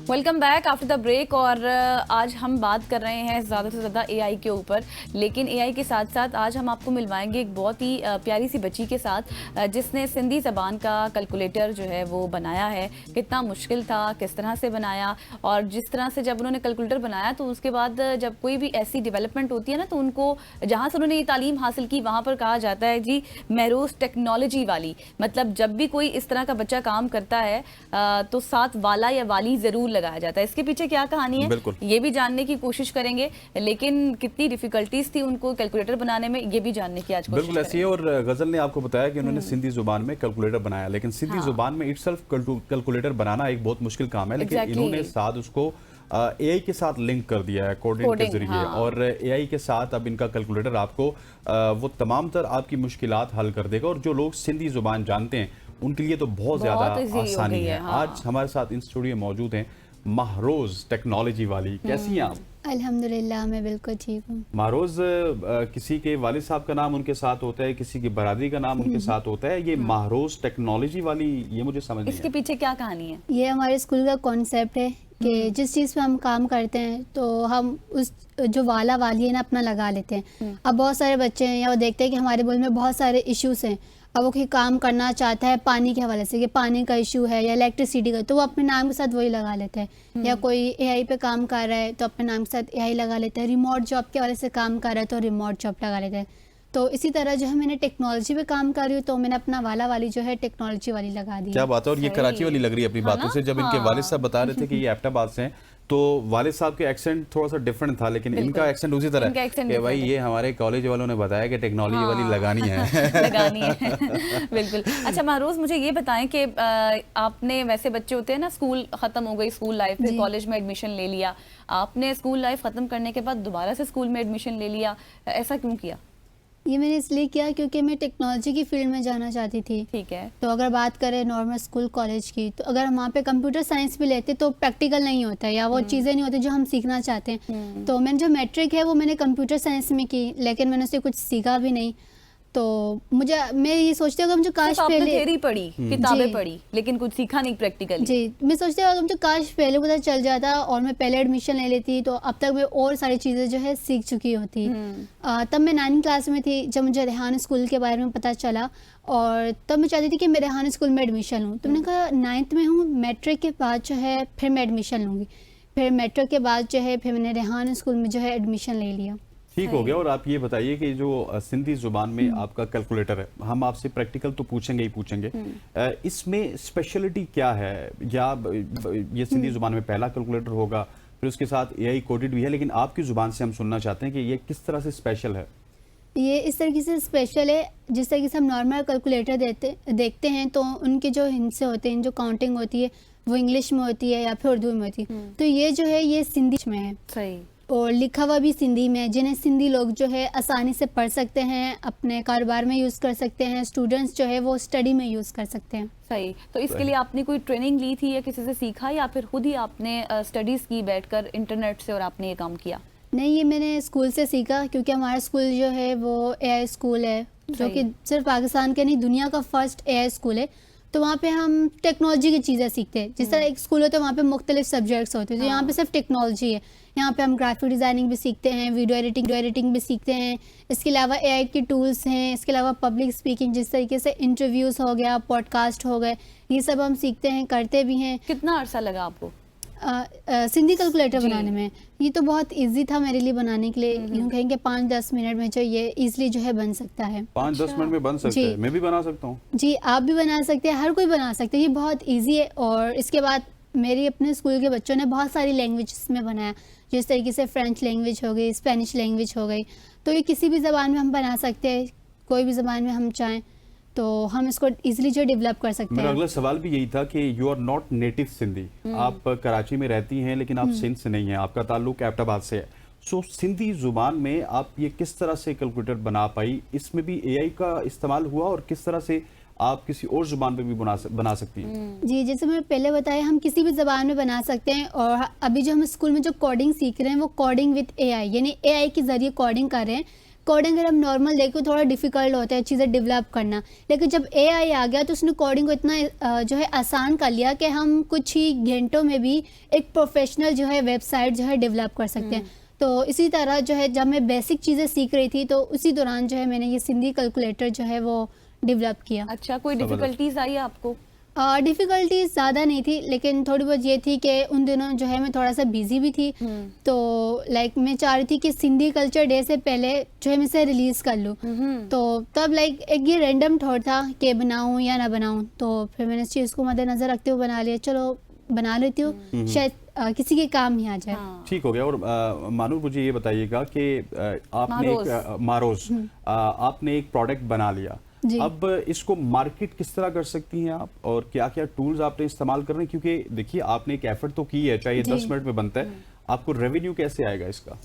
Welcome back after the break. और आज हम बात कर रहे हैं ज़्यादा से ज़्यादा एआई के ऊपर, लेकिन एआई के साथ साथ आज हम आपको मिलवाएंगे एक बहुत ही प्यारी सी बच्ची के साथ जिसने सिंधी ज़बान का कैलकुलेटर जो है वो बनाया है। कितना मुश्किल था, किस तरह से बनाया, और जिस तरह से जब उन्होंने कैलकुलेटर बनाया तो उसके बाद जब कोई भी ऐसी डेवलपमेंट होती है ना, तो उनको जहाँ से उन्होंने ये तालीम हासिल की वहाँ पर कहा जाता है जी महरोज टेक्नोलॉजी वाली। मतलब जब भी कोई इस तरह का बच्चा काम करता है तो साथ वाला या वाली ज़रूर लगाया जाता है। इसके पीछे क्या कहानी है ये भी जानने की कोशिश करेंगे, लेकिन कितनी डिफिकल्टीज थी उनको कैलकुलेटर बनाने में ये भी जानने की आज कोशिश बिल्कुल ऐसी है। और गजल ने आपको बताया कि उन्होंने सिंधी जुबान में कैलकुलेटर बनाया, लेकिन सिंधी जुबान में इटसेल्फ कैलकुलेटर बनाना एक बहुत मुश्किल काम है, लेकिन इन्होंने साथ उसको एआई के साथ लिंक कर दिया है कोडिंग के जरिए। और एआई के साथ अब इनका कैलकुलेटर आपको वो तमाम तर आपकी मुश्किलात हल कर देगा। और जो लोग सिंधी जुबान जानते हैं उनके लिए तो बहुत ज्यादा आसानी है। आज हमारे साथ इन स्टूडियो मौजूद हैं महरोज टेक्नोलॉजी वाली। कैसी हैं आप? अल्हम्दुलिल्लाह मैं बिल्कुल ठीक हूँ। महरोज किसी के वालिद साहब का नाम उनके साथ होता है, किसी की बरादरी का नाम उनके साथ होता है, ये महरोज टेक्नोलॉजी वाली ये मुझे समझ नहीं इसके पीछे क्या कहानी है? ये हमारे स्कूल का कॉन्सेप्ट है कि जिस चीज़ पे हम काम करते हैं तो हम उस जो वाला वाली है ना अपना लगा लेते हैं। अब बहुत सारे बच्चे हैं या वो देखते हैं कि हमारे मुल्क में बहुत सारे इश्यूज हैं, अब वो कोई काम करना चाहता है पानी के हवाले से कि पानी का इशू है या इलेक्ट्रिसिटी का, तो वो अपने नाम के साथ वही लगा लेते हैं। या कोई एआई पे काम कर रहा है तो अपने नाम के साथ एआई लगा लेते हैं। रिमोट जॉब के हवाले से काम कर रहा है तो रिमोट जॉब लगा लेते हैं। तो इसी तरह जो है मैंने टेक्नोलॉजी पे काम कर रही हूँ तो मैंने अपना वाला वाली जो है टेक्नोलॉजी वाली लगा दी। क्या बात है। और ये कराची वाली लग रही है अपनी बातों से। जब इनके वालिद साहब बता रहे थे कि ये एबटाबाद से हैं तो वालिद साहब के एक्सेंट थोड़ा सा डिफरेंट था, लेकिन इनका एक्सेंट उसी तरह है कि भाई ये हमारे कॉलेज वालों ने बताया कि टेक्नोलॉजी वाली लगानी है। लगानी है बिल्कुल। अच्छा महरोज, मुझे ये बताएं कि आपने, वैसे बच्चे होते हैं ना, स्कूल खत्म हो गई, स्कूल लाइफ में कॉलेज में एडमिशन ले लिया, आपने स्कूल लाइफ खत्म करने के बाद दोबारा से स्कूल में एडमिशन ले लिया, ऐसा क्यों किया? ये मैंने इसलिए किया क्योंकि मैं टेक्नोलॉजी की फील्ड में जाना चाहती थी। ठीक है। तो अगर बात करें नॉर्मल स्कूल कॉलेज की, तो अगर हम वहाँ पे कंप्यूटर साइंस भी लेते तो प्रैक्टिकल नहीं होता या वो चीज़ें नहीं होती जो हम सीखना चाहते हैं। तो मैंने जो मैट्रिक है वो मैंने कंप्यूटर साइंस में की, लेकिन मैंने उससे कुछ सीखा भी नहीं। तो मैं ये सोचती हूँ कि मुझे काश पहले थ्योरी पढ़ी, किताबें पढ़ी, लेकिन कुछ सीखा नहीं प्रैक्टिकली। जी, मैं सोचती हूँ मुझे काश पहले पता चल जाता और मैं पहले एडमिशन ले लेती तो अब तक मैं और सारी चीज़ें जो है सीख चुकी होती। तब मैं 9वीं क्लास में थी जब मुझे रेहान स्कूल के बारे में पता चला, और तब मैं चाहती थी कि मैं रेहान स्कूल में एडमिशन लूँ। तो मैंने कहा 9th में हूँ, मैट्रिक के बाद जो है फिर मैं एडमिशन लूँगी। फिर मैट्रिक के बाद जो है फिर मैंने रेहान स्कूल में जो है एडमिशन ले लिया। ठीक हो गया। और आप ये बताइए कि जो सिंधी जुबान में आपका कैलकुलेटर है, हम आपसे प्रैक्टिकल तो पूछेंगे ही पूछेंगे, इसमें स्पेशलिटी क्या है? या ये सिंधी जुबान में पहला कैलकुलेटर होगा, फिर उसके साथ एआई कोडेड भी है, लेकिन आपकी जुबान से हम सुनना चाहते हैं कि ये किस तरह से स्पेशल है? ये इस तरीके से स्पेशल है जिस तरीके से हम नॉर्मल कैलकुलेटर देखते हैं तो उनके जो हिस्से होते हैं, जो काउंटिंग होती है वो इंग्लिश में होती है या फिर उर्दू में होती है। तो ये जो है ये सिंधी में है। सही। और लिखा हुआ भी सिंधी में, जिन्हें सिंधी लोग जो है आसानी से पढ़ सकते हैं, अपने कारोबार में यूज़ कर सकते हैं, स्टूडेंट्स जो है वो स्टडी में यूज़ कर सकते हैं। सही। तो इसके लिए आपने कोई ट्रेनिंग ली थी या किसी से सीखा, या फिर खुद ही आपने स्टडीज़ की बैठकर इंटरनेट से और आपने ये काम किया? नहीं, ये मैंने स्कूल से सीखा, क्योंकि हमारा स्कूल जो है वो एआई स्कूल है, जो कि सिर्फ पाकिस्तान के नहीं दुनिया का फर्स्ट एआई स्कूल है। तो वहाँ पे हम टेक्नोलॉजी की चीज़ें सीखते हैं। जिस तरह एक स्कूल होता है वहाँ पे मुख्तलिफ सब्जेक्ट्स होते हैं, तो यहाँ पे सिर्फ टेक्नोलॉजी है। यहाँ पे हम ग्राफिक डिज़ाइनिंग भी सीखते हैं, वीडियो एडिटिंग भी सीखते हैं। इसके अलावा एआई के टूल्स हैं, इसके अलावा पब्लिक स्पीकिंग, जिस तरीके से इंटरव्यूज़ हो गया, पॉडकास्ट हो गए, ये सब हम सीखते हैं, करते भी हैं। कितना अर्सा लगा आपको सिंधी कैलकुलेटर बनाने में? ये तो बहुत इजी था मेरे लिए बनाने के लिए। यूँ कहेंगे 5-10 मिनट में जो ये इजीली जो है बन सकता है। 5-10 मिनट में बन सकता है? मैं भी बना सकता हूँ? जी, आप भी बना सकते हैं, हर कोई बना सकते हैं, ये बहुत इजी है। और इसके बाद मेरी अपने स्कूल के बच्चों ने बहुत सारी लैंग्वेजेस में बनाया, जिस तरीके से फ्रेंच लैंग्वेज हो गई, स्पेनिश लैंग्वेज हो गई। तो ये किसी भी ज़बान में हम बना सकते हैं, कोई भी ज़बान में हम चाहें तो हम इसको इजीली जो डेवलप कर सकते हैं। मेरा अगला सवाल भी यही था कि you are not native Sindhi, आप कराची में रहती हैं लेकिन आप सिंध से नहीं हैं, आपका ताल्लुक एबटाबाद से है। सो सिंधी जुबान में आप ये किस तरह से कैलकुलेटर बना पाई? इसमें भी एआई का इस्तेमाल हुआ, और किस तरह से आप किसी और जुबान पे भी बना सकती हैं? जी, जैसे मैंने पहले बताया, हम किसी भी ज़बान में बना सकते हैं। और अभी जो हम स्कूल में जो कोडिंग सीख रहे हैं वो कोडिंग विद एआई, यानी एआई के ज़रिए कोडिंग कर रहे हैं। कोडिंग अगर हम नॉर्मल देखें थोड़ा डिफिकल्ट होता है चीज़ें डेवलप करना, लेकिन जब एआई आ गया तो उसने कोडिंग को इतना जो है आसान कर लिया कि हम कुछ ही घंटों में भी एक प्रोफेशनल जो है वेबसाइट जो है डेवलप कर सकते हैं। तो इसी तरह जो है जब मैं बेसिक चीज़ें सीख रही थी तो उसी दौरान जो है मैंने ये सिंधी कैलकुलेटर जो है वो डेवलप किया। अच्छा, कोई डिफिकल्टीज आई आपको? डिफ़िकल्टीज ज़्यादा नहीं थी, लेकिन थोड़ी बहुत ये थी कि उन दिनों जो है मैं थोड़ा सा बिजी भी थी, तो लाइक मैं चाह रही थी कि सिंधी कल्चर डे से पहले जो है मैं इसे रिलीज़ कर लूँ। तो तब लाइक एक ये रैंडम थॉट था कि बनाऊँ या ना बनाऊँ, तो फिर मैंने इस चीज़ को मद्देनज़र रखते हुए बना लिया, चलो बना लेती हूँ, शायद किसी के काम ही आ जाए। ठीक हो गया। और मानूर, मुझे ये बताइएगा कि आपने मारोज आपने एक प्रोडक्ट बना लिया, अब इसको मार्केट किस तरह कर सकती हैं आप, और क्या क्या टूल्स आपने इस्तेमाल कर रहे हैं? क्योंकि देखिए आपने एक एफर्ट तो की है, चाहे 10 मिनट में बनता है, आपको रेवेन्यू कैसे आएगा इसका?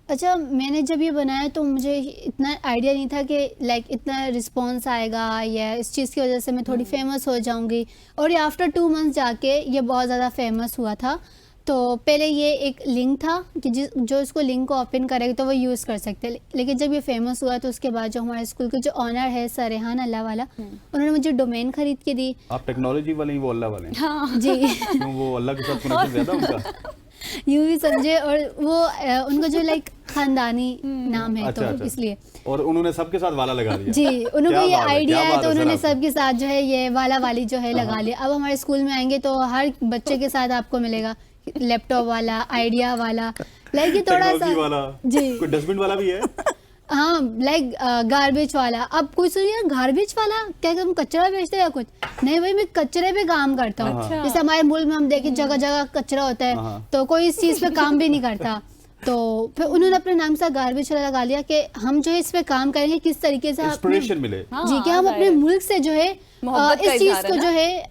अच्छा, मैंने जब ये बनाया तो मुझे इतना आइडिया नहीं था कि लाइक इतना रिस्पॉन्स आएगा या इस चीज़ की वजह से मैं थोड़ी फेमस हो जाऊंगी, और ये आफ्टर 2 मंथ्स जाके ये बहुत ज़्यादा फेमस हुआ था। तो पहले ये एक लिंक था कि जो इसको लिंक को ओपन करेगा तो वो यूज़ कर सकते हैं, लेकिन जब ये फेमस हुआ तो उसके बाद जो हमारे स्कूल के जो ऑनर है सर रेहान अल्लाह वाला, उन्होंने मुझे डोमेन खरीद के दी। आप टेक्नोलॉजी वाले ही, वो अल्लाह वाले? हाँ जी। क्यों, वो अल्लाह के साथ कनेक्शन ज़्यादा उनका? यूं भी समझे, और वो उनका जो लाइक खानदानी नाम है, अच्छा, तो इसलिए। और उन्होंने सबके साथ वाला लगा दिया? जी, उनको ये आइडिया है तो उन्होंने सर सबके साथ जो है ये वाला वाली जो है लगा लिया। अब हमारे स्कूल में आएंगे तो हर बच्चे के साथ आपको मिलेगा लैपटॉप वाला, आइडिया वाला, लाइक ये थोड़ा सा वाला, जी, कोई डस्टबिन वाला भी है। हाँ, लाइक गार्बेज वाला। अब कोई सुनिए, गार्बेज वाला क्या, तुम कचरा बेचते हो या कुछ? नहीं भाई, मैं कचरे पे काम करता हूँ। अच्छा। जैसे हमारे मुल्क में हम देखें जगह जगह कचरा होता है, तो कोई इस चीज़ पे काम भी नहीं करता। तो फिर उन्होंने अपने नाम से गार्बेज वाला लगा लिया कि हम जो है इस पे काम करेंगे, किस तरीके से इंस्पिरेशन मिले। जी, कि हम अपने मुल्क से जो है इस चीज़ को जो है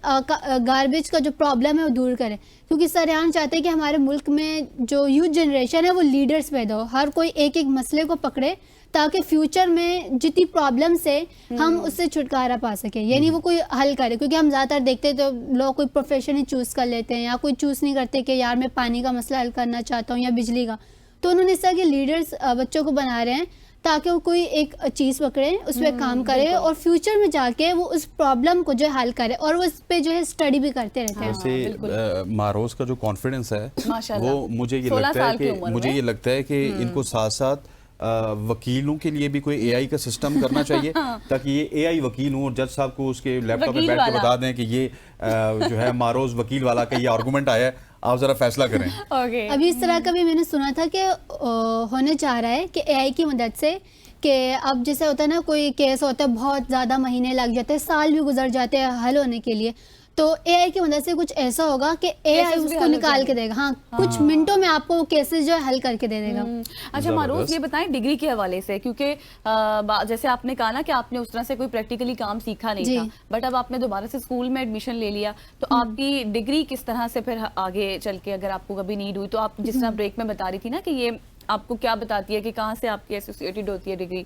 गार्बेज का जो प्रॉब्लम है वो दूर करें, क्योंकि सर रेहान चाहते हैं कि हमारे मुल्क में जो यूथ जनरेशन है वो लीडर्स पैदा हो, हर कोई एक एक मसले को पकड़े, ताकि फ्यूचर में जितनी प्रॉब्लम्स है हम उससे छुटकारा पा सके, यानी वो कोई हल करे। क्योंकि हम ज़्यादातर देखते हैं तो लोग कोई प्रोफेशन ही चूज़ कर लेते हैं, या कोई चूज़ नहीं करते कि यार मैं पानी का मसला हल करना चाहता हूँ या बिजली का। तो उन्होंने इस तरह के लीडर्स बच्चों को बना रहे हैं ताकि वो कोई एक चीज़ पकड़े, उस पर काम करे, और फ्यूचर में जाके वो उस प्रॉब्लम को जो है हल करे, और वो इस पे जो है स्टडी भी करते रहते हैं। वैसे मारोज का जो कॉन्फिडेंस है माशाल्लाह, वो मुझे ये लगता है कि इनको साथ साथ वकीलों के लिए भी कोई एआई का सिस्टम करना चाहिए, ताकि ये एआई वकील हो, जज साहब को उसके लैपटॉप में बैठ के बता दें कि ये जो है मारोज वकील वाला का ये आर्गुमेंट आया है, आप जरा फैसला करें। अभी इस तरह का भी मैंने सुना था कि होने चाह रहा है कि एआई की मदद से, कि अब जैसे होता है ना, कोई केस होता है बहुत ज़्यादा महीने लग जाते हैं, साल भी गुजर जाते हैं हल होने के लिए, तो एआई की मदद से कुछ ऐसा होगा कि एआई उसको निकाल के देगा। हाँ, कुछ मिनटों में आपको वो केसेस जो है हल करके दे देगा। अच्छा मारूफ, ये बताएं डिग्री के हवाले से, क्योंकि जैसे आपने कहा ना कि आपने उस तरह से कोई प्रैक्टिकली काम सीखा नहीं था, बट अब आपने दोबारा से स्कूल में एडमिशन ले लिया, तो आपकी डिग्री किस तरह से फिर आगे चल के अगर आपको कभी नीड हुई, तो आप जिस तरह ब्रेक में बता रही थी ना कि ये आपको क्या बताती है कि कहाँ से आपकी एसोसिएटेड होती है डिग्री?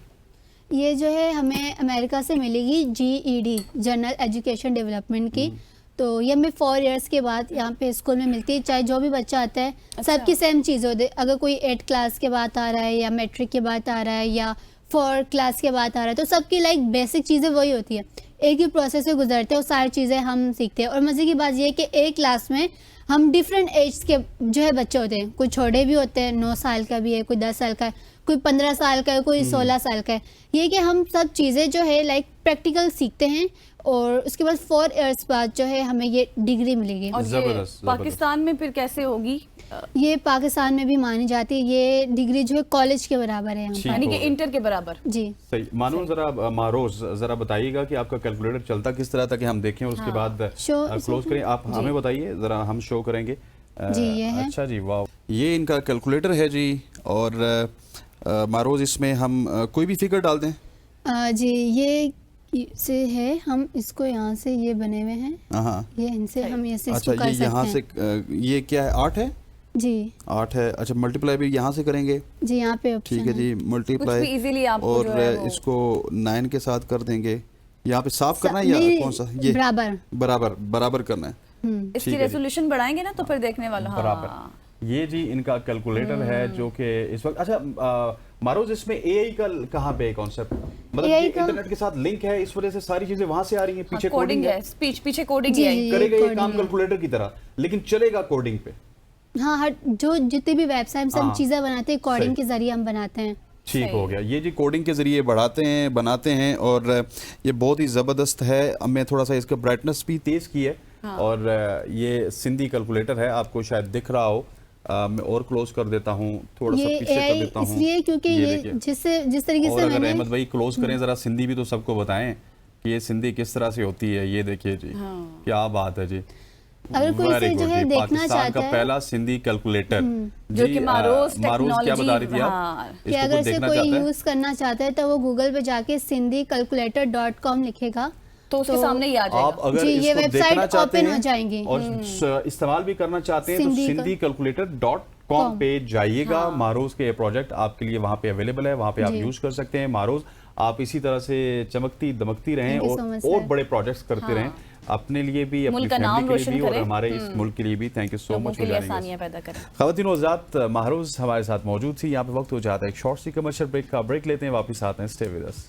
ये जो है हमें अमेरिका से मिलेगी, GED, जनरल एजुकेशन डेवलपमेंट की। तो ये हमें 4 इयर्स के बाद यहाँ पे स्कूल में मिलती है, चाहे जो भी बच्चा आता है। अच्छा। सबकी सेम चीज़ होती है, अगर कोई 8 क्लास के बाद आ रहा है, या मैट्रिक के बाद आ रहा है, या 4 क्लास के बाद आ रहा है, तो सबकी लाइक बेसिक चीज़ें वही होती है, एक ही प्रोसेस से गुजरते हैं और सारी चीज़ें हम सीखते हैं। और मज़े की बात यह है कि एक क्लास में हम डिफरेंट एज के जो है बच्चे होते हैं, कोई छोटे भी होते हैं, 9 साल का भी है, कोई 10 साल का है, कोई 15 साल का है, कोई 16 साल का है। ये कि हम सब चीज़ें जो है लाइक प्रैक्टिकल सीखते हैं, और उसके बाद 4 इयर्स बाद जो है हमें ये डिग्री मिलेगी। और ये पाकिस्तान में फिर कैसे होगी? ये पाकिस्तान में भी मानी जाती है, ये डिग्री जो है कॉलेज के बराबर है, यानी कि इंटर के बराबर। जी सही। मानो जरा मारोज जरा बताइएगा कि आपका कैलकुलेटर चलता किस तरह, ताकि हम देखें और उसके बाद क्लोज करें। आप हमें बताइए जरा, हम शो करेंगे। जी ये है। अच्छा जी, वाह, ये इनका कैलकुलेटर है जी। और मारोज इसमें हम कोई भी फिगर डाल दें? जी, ये से है, हम इसको यहाँ से ये बने हुए हैं, ये इनसे हम ऐसे अच्छा, कर ये यहाँ से ये क्या है, 8 है जी, 8 है। अच्छा, मल्टीप्लाई भी यहाँ से करेंगे जी, यहाँ पे ठीक है जी, मल्टीप्लाई, और इसको 9 के साथ कर देंगे। यहाँ पे साफ करना है या कौन सा, ये बराबर बराबर करना है। इसकी रेजोल्यूशन बढ़ाएंगे ना तो फिर देखने वाला। बराबर, ये जी इनका कैलकुलेटर है जो कि इस वक्त अच्छा मारोज इसमें एआई का कहाँ पे कॉन्सेप्ट मतलब AI ये का इंटरनेट के साथ लिंक है इस वजह से सारी चीजें वहां से आ रही हैं पीछे कोडिंग कोडिंग है, स्पीच पीछे कोडिंग जी, है। जी। करेगा ये coding काम है। कैलकुलेटर की तरह लेकिन चलेगा कोडिंग पे। हाँ, हर जो जितनी भी वेबसाइट हम हाँ, चीज़ें बनाते हैं सही। कोडिंग के जरिए हम बनाते हैं। ठीक सही। हो गया ये जी कोडिंग के ज़रिए बढ़ाते हैं बनाते हैं और ये बहुत ही ज़बरदस्त है। अब मैं थोड़ा सा इसका ब्राइटनेस भी तेज़ की है हाँ। और ये सिंधी कैलकुलेटर है आपको शायद दिख रहा हो। मैं और क्लोज कर देता हूँ थोड़ा सा ये पीछे कर AI देता हूँ इसलिए क्योंकि ये देखिए। जिस तरीके और से अगर मैंने अहमद भाई क्लोज करें ज़रा सिंधी भी तो सबको बताएं कि ये सिंधी किस तरह से होती है। ये देखिए जी हाँ। क्या बात है जी। अगर कोई Very इसे जो good है जी, देखना पाकिस्तान चाहता का है पहला सिंधी कैलकुलेटर जो कि मारोज मारोज क्या बता रही थी आप हाँ। कि इसको अगर कुछ इसे देखना कोई चाहता है यूज़ करना चाहता है तो वो गूगल पे जाके sindhicalculator.com लिखेगा तो उसके सामने ही आ आप जाएगा। अगर जी, ये इसको वेबसाइट देखना चाहते ओपन हो हैं जाएंगी। और इस्तेमाल भी करना चाहते हैं तो सिंधी सिंधी कैलकुलेटर .com पे जाइएगा। हाँ। मारोज के प्रोजेक्ट आपके लिए वहां पे अवेलेबल है, वहां पे आप जी। यूज कर सकते हैं। मारोज आप इसी तरह से चमकती दमकती रहें Thank you so much, और sir. बड़े प्रोजेक्ट्स करते हाँ। रहें अपने लिए भी अपनी मुल्क का नाम फैमिली के लिए रोशन भी और करें। हमारे इस मुल्क के लिए भी। थैंक यू सो लोगों मच के लिए आसानियां पैदा करें। ख़वातीन और हज़रात माहरोज हमारे साथ मौजूद थी। यहाँ पे वक्त हो जाता है एक शॉर्ट सी कमर्शियल ब्रेक का। ब्रेक लेते हैं, वापस आते हैं। Stay with us.